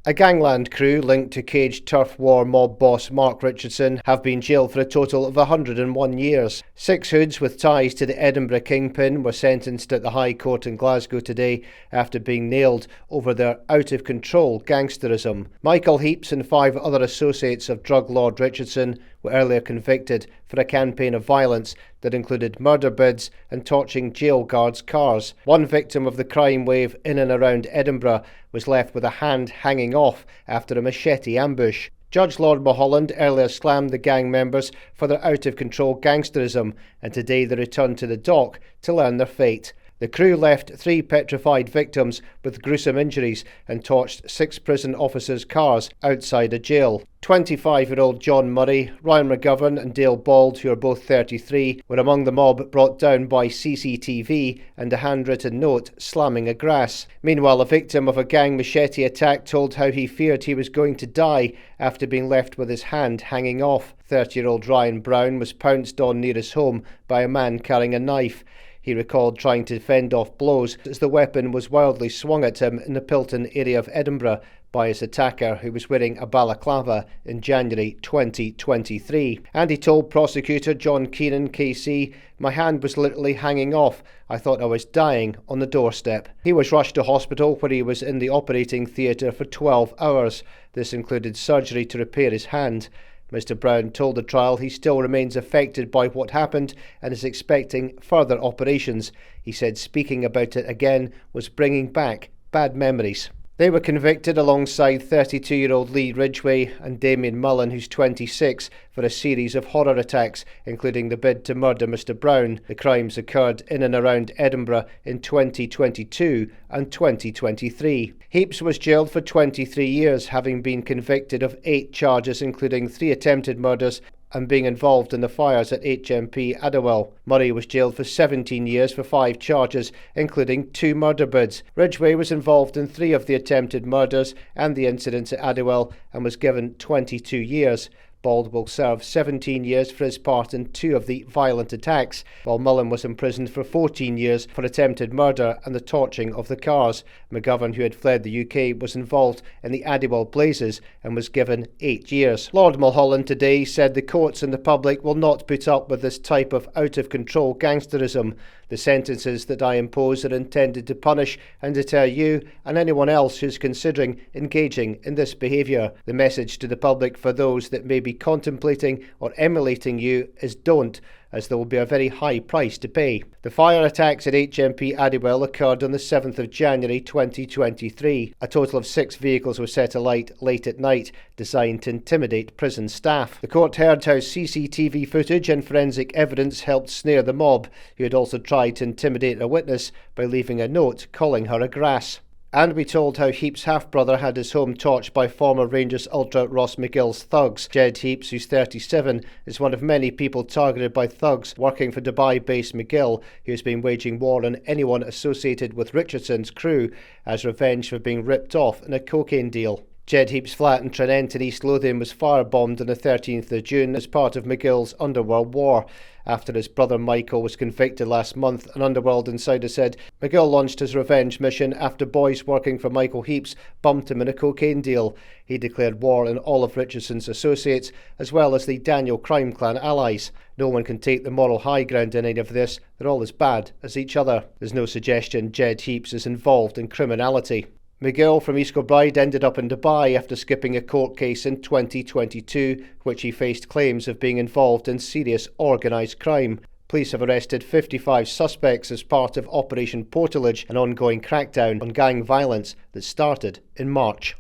A gangland crew linked to caged turf war mob boss Mark Richardson have been jailed for a total of 101 years. 6 hoods with ties to the Edinburgh kingpin were sentenced at the High Court in Glasgow today after being nailed over their out-of-control gangsterism. Michael Heaps and 5 other associates of drug lord Richardson were earlier convicted for a campaign of violence that included murder bids and torching jail guards' cars. One victim of the crime wave in and around Edinburgh was left with a hand hanging off after a machete ambush. Judge Lord Mulholland earlier slammed the gang members for their out-of-control gangsterism, and today they returned to the dock to learn their fate. The crew left 3 petrified victims with gruesome injuries and torched 6 prison officers' cars outside a jail. 25-year-old John Murray, Ryan McGovern and Dale Bald, who are both 33, were among the mob brought down by CCTV and a handwritten note slamming a grass. Meanwhile, a victim of a gang machete attack told how he feared he was going to die after being left with his hand hanging off. 30-year-old Ryan Brown was pounced on near his home by a man carrying a knife. He recalled trying to fend off blows as the weapon was wildly swung at him in the Pilton area of Edinburgh by his attacker, who was wearing a balaclava in January 2023. And he told prosecutor John Keenan KC, "My hand was literally hanging off. I thought I was dying on the doorstep." He was rushed to hospital where he was in the operating theatre for 12 hours. This included surgery to repair his hand. Mr. Brown told the trial he still remains affected by what happened and is expecting further operations. He said speaking about it again was bringing back bad memories. They were convicted alongside 32-year-old Lee Ridgway and Damien Mullen, who's 26, for a series of horror attacks, including the bid to murder Mr. Brown. The crimes occurred in and around Edinburgh in 2022 and 2023. Heaps was jailed for 23 years, having been convicted of 8 charges, including 3 attempted murders and being involved in the fires at HMP Adderwell. Murray was jailed for 17 years for 5 charges, including 2 murder bids. Ridgway was involved in 3 of the attempted murders and the incidents at Adderwell and was given 22 years. Bald will serve 17 years for his part in 2 of the violent attacks, while Mullen was imprisoned for 14 years for attempted murder and the torching of the cars. McGovern, who had fled the UK, was involved in the Adderwell blazes and was given 8 years. Lord Mulholland today said the courts and the public will not put up with this type of out-of-control gangsterism. The sentences that I impose are intended to punish and deter you and anyone else who's considering engaging in this behaviour. The message to the public for those that may be contemplating or emulating you is don't, as there will be a very high price to pay. The fire attacks at HMP Adderwell occurred on the 7th of January 2023. A total of 6 vehicles were set alight late at night, designed to intimidate prison staff. The court heard how CCTV footage and forensic evidence helped snare the mob, who had also tried to intimidate a witness by leaving a note calling her a grass. And we told how Heaps' half-brother had his home torched by former Rangers ultra Ross McGill's thugs. Jed Heaps, who's 37, is one of many people targeted by thugs working for Dubai-based McGill, who has been waging war on anyone associated with Richardson's crew as revenge for being ripped off in a cocaine deal. Jed Heaps' flat in Tranent in East Lothian was firebombed on the 13th of June as part of McGill's underworld war. After his brother Michael was convicted last month, an underworld insider said McGill launched his revenge mission after boys working for Michael Heaps bumped him in a cocaine deal. He declared war on all of Richardson's associates, as well as the Daniel crime clan allies. No one can take the moral high ground in any of this. They're all as bad as each other. There's no suggestion Jed Heaps is involved in criminality. McGill from East Kilbride ended up in Dubai after skipping a court case in 2022, which he faced claims of being involved in serious organised crime. Police have arrested 55 suspects as part of Operation Portalage, an ongoing crackdown on gang violence that started in March.